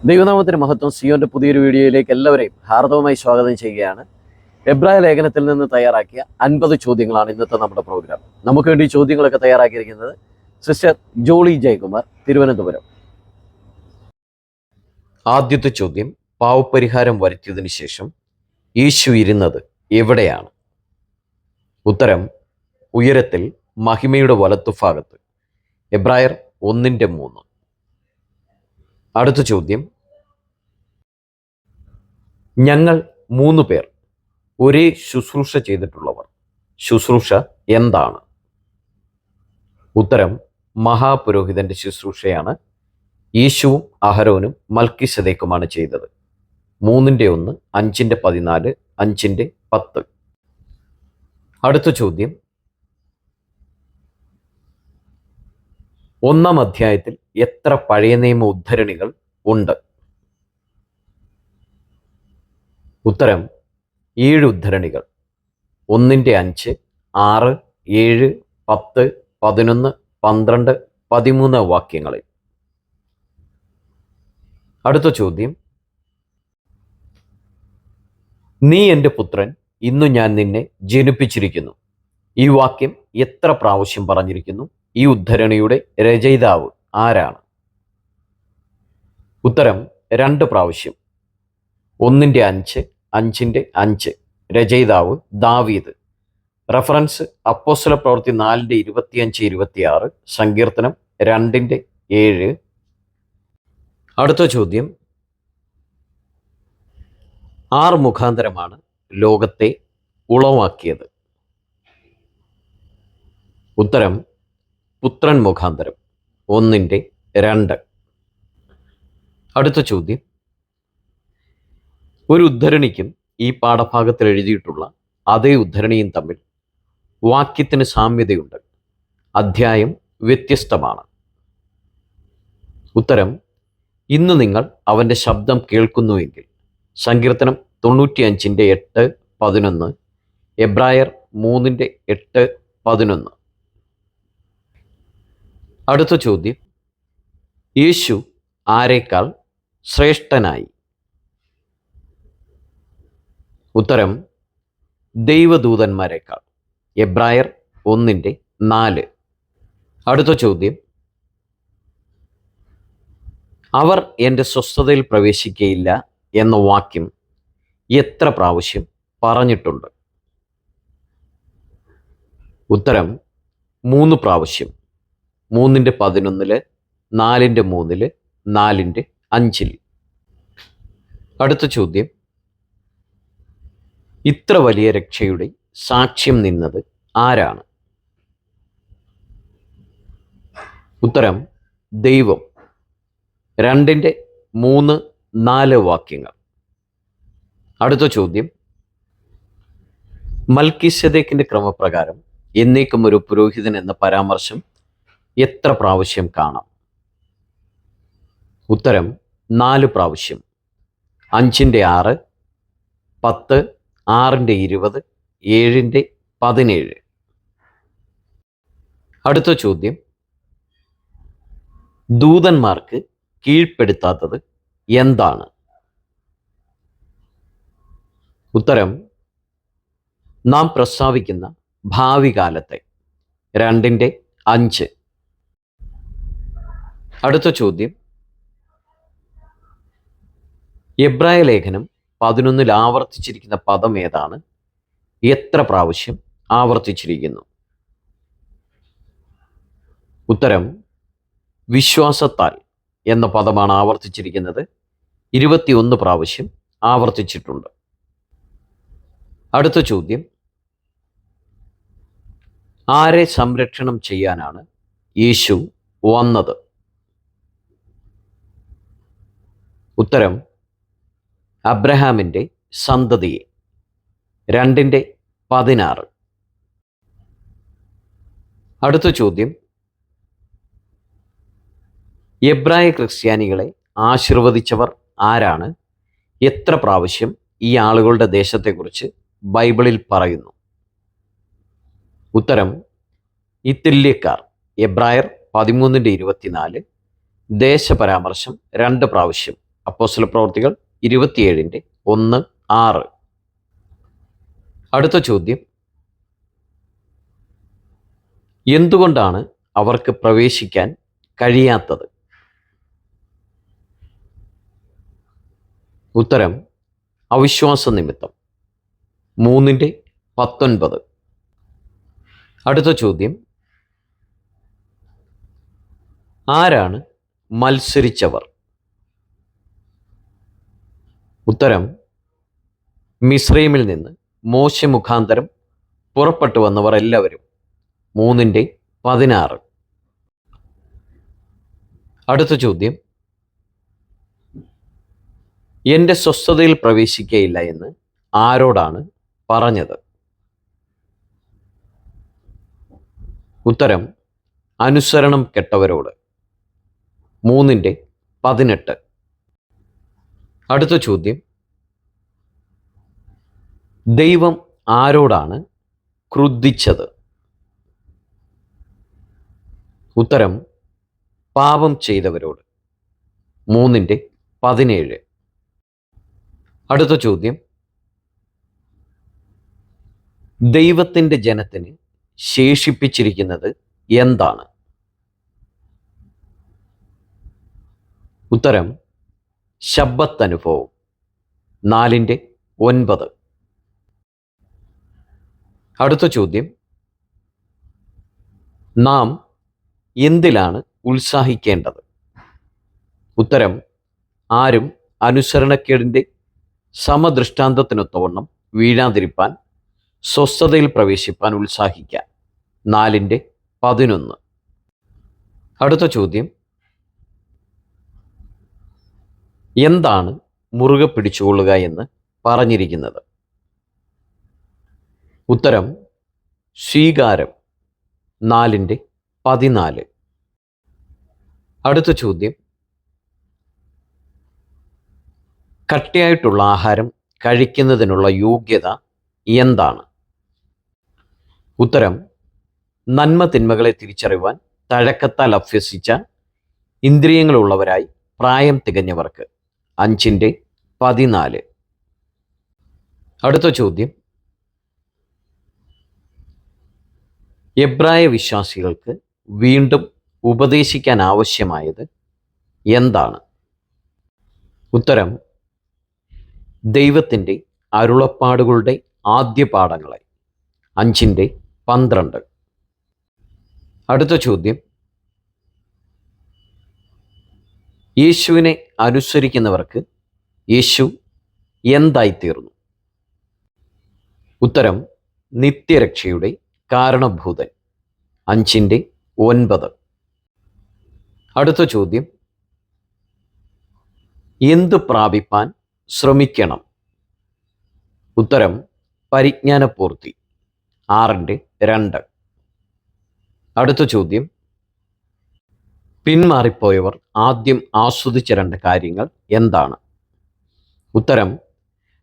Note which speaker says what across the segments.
Speaker 1: ദൈവനാമത്തിന് മഹത്വം. സിയോന്റെ പുതിയൊരു വീഡിയോയിലേക്ക് എല്ലാവരെയും ഹാർദവമായി സ്വാഗതം ചെയ്യുകയാണ്. എബ്രായ ലേഖനത്തിൽ നിന്ന് തയ്യാറാക്കിയ 50 ചോദ്യങ്ങളാണ് ഇന്നത്തെ നമ്മുടെ പ്രോഗ്രാം. നമുക്ക് വേണ്ടി ചോദ്യങ്ങളൊക്കെ തയ്യാറാക്കിയിരിക്കുന്നത് സിസ്റ്റർ ജോളി ജയകുമാർ, തിരുവനന്തപുരം. ആദ്യത്തെ ചോദ്യം: പാവപരിഹാരം വരുത്തിയതിനു ശേഷം യേശു ഇരുന്നത് എവിടെയാണ്? ഉത്തരം: ഉയരത്തിൽ, മഹിമയുടെ വലത്തുഭാഗത്ത്. എബ്രായർ 1:3. അടുത്ത ചോദ്യം: ഞങ്ങൾ 3 പേർ ഒരേ ശുശ്രൂഷ ചെയ്തിട്ടുള്ളവർ. ശുശ്രൂഷ എന്താണ്? ഉത്തരം: മഹാപുരോഹിതന്റെ ശുശ്രൂഷയാണ് യേശുവും അഹരോനും മൽക്കിസദേക്കുമാണ് ചെയ്തത്. 3:1, 5:14, 5:10. അടുത്ത ചോദ്യം: 1-ാം അധ്യായത്തിൽ എത്ര പഴയ നിയമ ഉദ്ധരണികൾ ഉണ്ട്? ഉത്തരം: 7 ഉദ്ധരണികൾ. 1:5, 6, 7, 10, 11, 12, 13 വാക്യങ്ങളിൽ. അടുത്ത ചോദ്യം: നീ എൻ്റെ പുത്രൻ, ഇന്നു ഞാൻ നിന്നെ ജനിപ്പിച്ചിരിക്കുന്നു. ഈ വാക്യം എത്ര പ്രാവശ്യം പറഞ്ഞിരിക്കുന്നു? ഈ ഉദ്ധരണിയുടെ രചയിതാവ് ആരാണ്? ഉത്തരം: 2 പ്രാവശ്യം. 1:5, 5:5. രചയിതാവ് ദാവീദ്. റഫറൻസ് അപ്പോസ്തല പ്രവൃത്തി 4:25-26, സങ്കീർത്തനം 2:7. അടുത്ത ചോദ്യം: ആർ മുഖാന്തരമാണ് ലോകത്തെ ഉളവാക്കിയത്? ഉത്തരം: പുത്രൻ മുഖാന്തരം. 1:2. അടുത്ത ചോദ്യം: ഒരു ഉദ്ധരണിക്കും ഈ പാഠഭാഗത്തിൽ എഴുതിയിട്ടുള്ള അതേ ഉദ്ധരണിയും തമ്മിൽ വാക്യത്തിന് സാമ്യതയുണ്ട്. അധ്യായം വ്യത്യസ്തമാണ്. ഉത്തരം: ഇന്ന് നിങ്ങൾ അവൻ്റെ ശബ്ദം കേൾക്കുന്നുവെങ്കിൽ. സങ്കീർത്തനം 95:8, 11. എബ്രായർ 3:8, 11. അടുത്ത ചോദ്യം: യേശു ആരേക്കാൾ ശ്രേഷ്ഠനായി? ഉത്തരം: ദൈവദൂതന്മാരെക്കാൾ. എബ്രായർ 1:4. അടുത്ത ചോദ്യം: അവർ എൻ്റെ സ്വസ്ഥതയിൽ പ്രവേശിക്കയില്ല എന്ന വാക്യം എത്ര പ്രാവശ്യം പറഞ്ഞിട്ടുണ്ട്? ഉത്തരം: 3 പ്രാവശ്യം. 3:11, 4:3, 4:5. അടുത്ത ചോദ്യം: ഇത്ര വലിയ രക്ഷയുടെ സാക്ഷ്യം നിന്നത് ആരാണ്? ഉത്തരം: ദൈവം. 2:3, 4 വാക്യങ്ങൾ. അടുത്ത ചോദ്യം: മൽക്കീസദേക്കിന്റെ ക്രമപ്രകാരം എന്നേക്കും ഒരു പുരോഹിതൻ എന്ന പരാമർശം എത്ര പ്രാവശ്യം കാണാം? ഉത്തരം: 4 പ്രാവശ്യം. 5:6, 10, 6:20, 7:17. അടുത്ത ചോദ്യം: ദൂതന്മാർക്ക് കീഴ്പ്പെടുത്താത്തത് എന്താണ്? ഉത്തരം: നാം പ്രസ്താവിക്കുന്ന ഭാവി കാലത്തെ. 2:5. അടുത്ത ചോദ്യം: എബ്രായ ലേഖനം 11 ആവർത്തിച്ചിരിക്കുന്ന പദം ഏതാണ്? എത്ര പ്രാവശ്യം ആവർത്തിച്ചിരിക്കുന്നു? ഉത്തരം: വിശ്വാസത്താൽ എന്ന പദമാണ് ആവർത്തിച്ചിരിക്കുന്നത്. 21 പ്രാവശ്യം ആവർത്തിച്ചിട്ടുണ്ട്. അടുത്ത ചോദ്യം: ആരെ സംരക്ഷണം ചെയ്യാനാണ് യേശു വന്നത്? ഉത്തരം: അബ്രഹാമിൻ്റെ സന്തതിയെ. 2:16. അടുത്ത ചോദ്യം: എബ്രായ ക്രിസ്ത്യാനികളെ ആശീർവദിച്ചവർ ആരാണ്? എത്ര പ്രാവശ്യം ഈ ആളുകളുടെ ദേശത്തെക്കുറിച്ച് ബൈബിളിൽ പറയുന്നു? ഉത്തരം: ഇത്തില്യക്കാർ. എബ്രായർ 13:24. ദേശപരാമർശം 2 പ്രാവശ്യം. അപ്പോസ്തല പ്രവൃത്തികൾ 27:1-6. അടുത്ത ചോദ്യം, എന്തുകൊണ്ടാണ് അവർക്ക് പ്രവേശിക്കാൻ കഴിയാത്തത്? ഉത്തരം, അവിശ്വാസ നിമിത്തം. 3:19. അടുത്ത ചോദ്യം, ആരാണ് മത്സരിച്ചവർ? ഉത്തരം, മിസ്രൈമിൽ നിന്ന് മോശെ മുഖാന്തരം പുറപ്പെട്ടു വന്നവർ എല്ലാവരും. 3:16. അടുത്ത ചോദ്യം, എൻ്റെ സ്വസ്ഥതയിൽ പ്രവേശിക്കയില്ല എന്ന് ആരോടാണ് പറഞ്ഞത്? ഉത്തരം, അനുസരണം കെട്ടവരോട്. 3:18. അടുത്ത ചോദ്യം, ദൈവം ആരോടാണ് ക്രുദ്ധിച്ചത്? ഉത്തരം, പാപം ചെയ്തവരോട്. 3:17. അടുത്ത ചോദ്യം, ദൈവത്തിൻ്റെ ജനത്തിന് ശേഷിപ്പിച്ചിരിക്കുന്നത് എന്താണ്? ഉത്തരം, ശബ്ബത്ത് അനുഭവം. 4:9. അടുത്ത ചോദ്യം, നാം എന്തിലാണ് ഉത്സാഹിക്കേണ്ടത്? ഉത്തരം, ആരും അനുസരണക്കേടിൻ്റെ സമദൃഷ്ടാന്തത്തിനൊത്തവണ്ണം വീഴാതിരിപ്പാൻ സ്വസ്ഥതയിൽ പ്രവേശിപ്പാൻ ഉത്സാഹിക്കാൻ. 4:11. അടുത്ത ചോദ്യം, എന്താണ് മുറുകെ പിടിച്ചുകൊള്ളുക എന്ന് പറഞ്ഞിരിക്കുന്നത്? ഉത്തരം, സ്വീകാരം. 4:14. അടുത്ത ചോദ്യം, കട്ടിയായിട്ടുള്ള ആഹാരം കഴിക്കുന്നതിനുള്ള യോഗ്യത എന്താണ്? ഉത്തരം, നന്മ തിന്മകളെ തിരിച്ചറിയുവാൻ തഴക്കത്താൽ അഭ്യസിച്ച ഇന്ദ്രിയങ്ങളുള്ളവരായി പ്രായം തികഞ്ഞവർക്ക്. 5:14. അടുത്ത ചോദ്യം, എബ്രായ വിശ്വാസികൾക്ക് വീണ്ടും ഉപദേശിക്കാൻ ആവശ്യമായത് എന്താണ്? ഉത്തരം, ദൈവത്തിൻ്റെ അരുളപ്പാടുകളുടെ ആദ്യ പാഠങ്ങളെ. 5:12. അടുത്ത ചോദ്യം, യേശുവിനെ അനുസരിക്കുന്നവർക്ക് യേശു എന്തായിത്തീർന്നു? ഉത്തരം, നിത്യരക്ഷയുടെ കാരണഭൂതൻ. 5:9. അടുത്ത ചോദ്യം, എന്ത് പ്രാപിപ്പാൻ ശ്രമിക്കണം? ഉത്തരം, പരിജ്ഞാനപൂർത്തി. 6:2. അടുത്ത ചോദ്യം, പിന്മാറിപ്പോയവർ ആദ്യം ആസ്വദിച്ച 2 കാര്യങ്ങൾ എന്താണ്? ഉത്തരം,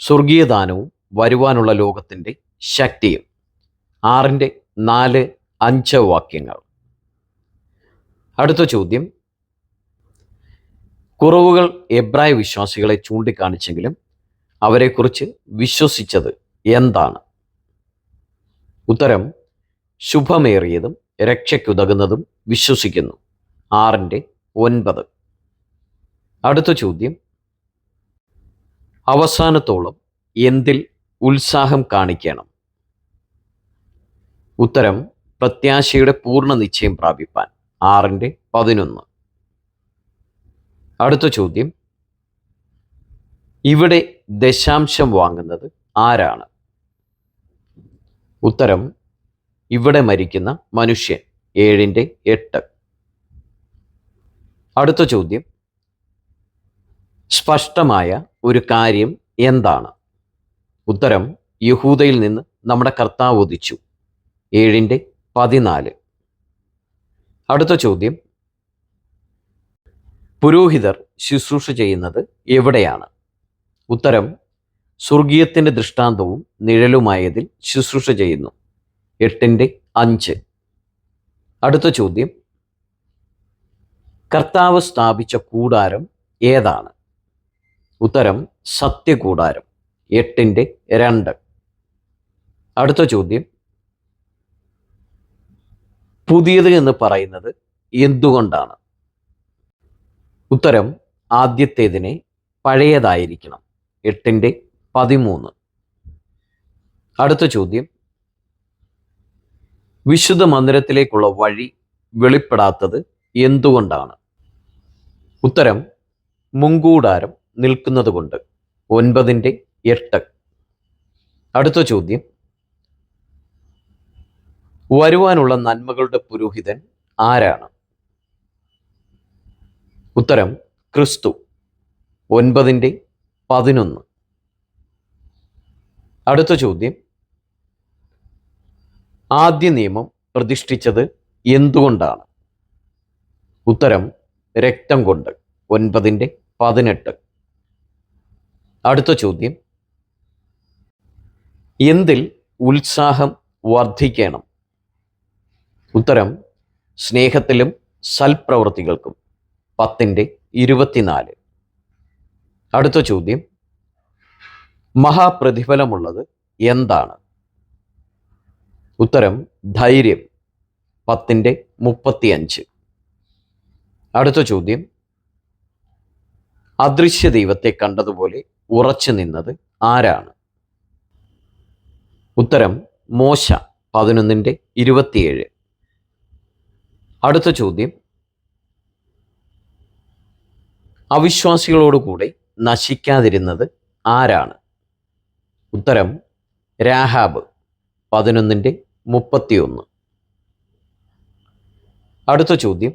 Speaker 1: സ്വർഗീയദാനവും വരുവാനുള്ള ലോകത്തിൻ്റെ ശക്തിയും. 6:4-5 വാക്യങ്ങൾ. അടുത്ത ചോദ്യം, കുറവുകൾ എബ്രായ വിശ്വാസികളെ ചൂണ്ടിക്കാണിച്ചെങ്കിലും അവരെക്കുറിച്ച് വിശ്വസിച്ചത് എന്താണ്? ഉത്തരം, ശുഭമേറിയതും രക്ഷയ്ക്കുതകുന്നതും വിശ്വസിക്കുന്നു. 6:9. അടുത്ത ചോദ്യം, അവസാനത്തോളം എന്തിൽ ഉത്സാഹം കാണിക്കണം? ഉത്തരം, പ്രത്യാശയുടെ പൂർണ്ണ നിശ്ചയം പ്രാപിപ്പാൻ. 6:11. അടുത്ത ചോദ്യം, ഇവിടെ ദശാംശം വാങ്ങുന്നത് ആരാണ്? ഉത്തരം, ഇവിടെ മരിക്കുന്ന മനുഷ്യൻ. 7:8. അടുത്ത ചോദ്യം, സ്പഷ്ടമായ ഒരു കാര്യം എന്താണ്? ഉത്തരം, യഹൂദയിൽ നിന്ന് നമ്മുടെ കർത്താവ് ഉദിച്ചു. 7:14. അടുത്ത ചോദ്യം, പുരോഹിതർ ശുശ്രൂഷ ചെയ്യുന്നത് എവിടെയാണ്? ഉത്തരം, സ്വർഗീയത്തിൻ്റെ ദൃഷ്ടാന്തവും നിഴലുമായതിൽ ശുശ്രൂഷ ചെയ്യുന്നു. 8:5. അടുത്ത ചോദ്യം, കർത്താവ് സ്ഥാപിച്ച കൂടാരം ഏതാണ്? ഉത്തരം സത്യകൂടാരം, 8/2. അടുത്ത ചോദ്യം, പുതിയത് എന്ന് പറയുന്നത് എന്തുകൊണ്ടാണ്? ഉത്തരം ആദ്യത്തേതിനെ പഴയതായിരിക്കണം, 8/13. അടുത്ത ചോദ്യം, വിശുദ്ധ മന്ദിരത്തിലേക്കുള്ള വഴി വെളിപ്പെടാത്തത് എന്തുകൊണ്ടാണ്? ഉത്തരം മുങ്കൂടാരം നിൽക്കുന്നത് കൊണ്ട്, 9/8. അടുത്ത ചോദ്യം, വരുവാനുള്ള നന്മകളുടെ പുരോഹിതൻ ആരാണ്? ഉത്തരം ക്രിസ്തു, 9/11. അടുത്ത ചോദ്യം, ആദ്യ നിയമം പ്രതിഷ്ഠിച്ചത് എന്തുകൊണ്ടാണ്? ഉത്തരം രക്തം കൊണ്ട്, 9/18. അടുത്ത ചോദ്യം, എന്തിൽ ഉത്സാഹം വർദ്ധിക്കണം? ഉത്തരം സ്നേഹത്തിലും സൽപ്രവൃത്തികൾക്കും, 10/24. അടുത്ത ചോദ്യം, മഹാപ്രതിഫലമുള്ളത് എന്താണ്? ഉത്തരം ധൈര്യം, 10/35. അടുത്ത ചോദ്യം, അദൃശ്യ ദൈവത്തെ കണ്ടതുപോലെ ഉറച്ചു നിന്നത് ആരാണ്? ഉത്തരം മോശ, 11/27. അടുത്ത ചോദ്യം, അവിശ്വാസികളോടുകൂടെ നശിക്കാതിരുന്നത് ആരാണ്? ഉത്തരം രാഹാബ്, 11/31. അടുത്ത ചോദ്യം,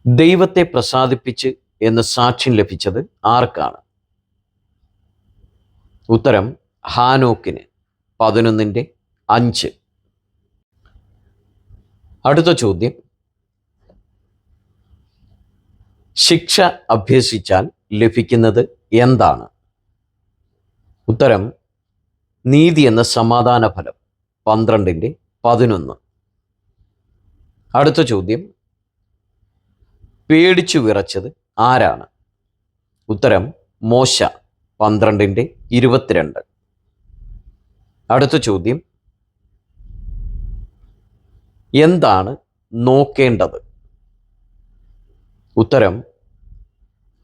Speaker 1: ദൈവത്തെ പ്രസാദിപ്പിച്ച് എന്ന് സാക്ഷ്യം ലഭിച്ചത് ആർക്കാണ്? ഉത്തരം ഹാനോക്കിന്, 11/5. അടുത്ത ചോദ്യം, ശിക്ഷ അഭ്യസിച്ചാൽ ലഭിക്കുന്നത് എന്താണ്? ഉത്തരം നീതി എന്ന സമാധാന ഫലം, 12/11. അടുത്ത ചോദ്യം, പേടിച്ചു വിറച്ചത് ആരാണ്? ഉത്തരം മോശ, 12/22. അടുത്ത ചോദ്യം, എന്താണ് നോക്കേണ്ടത്? ഉത്തരം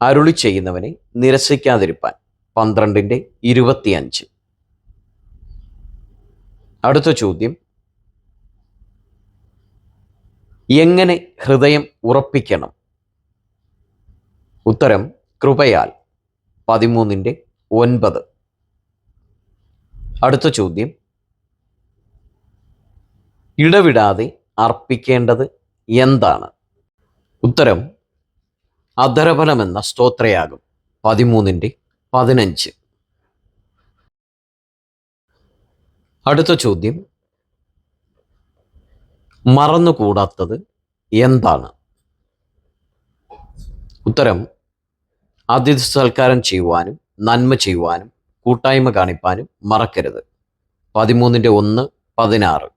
Speaker 1: അരുളി ചെയ്യുന്നവനെ നിരസിക്കാതിരിപ്പാൻ, 12/25. അടുത്ത ചോദ്യം, എങ്ങനെ ഹൃദയം ഉറപ്പിക്കണം? ഉത്തരം കൃപയാൽ, 13/9. അടുത്ത ചോദ്യം, ഇടവിടാതെ അർപ്പിക്കേണ്ടത് എന്താണ്? ഉത്തരം അധരഫലമെന്ന സ്തോത്രയാഗം, 13/15. അടുത്ത ചോദ്യം, മറന്നുകൂടാത്തത് എന്താണ്? ഉത്തരം അതിഥി സൽക്കാരം ചെയ്യുവാനും നന്മ ചെയ്യുവാനും കൂട്ടായ്മ കാണിപ്പാനും മറക്കരുത്, 13/1-16.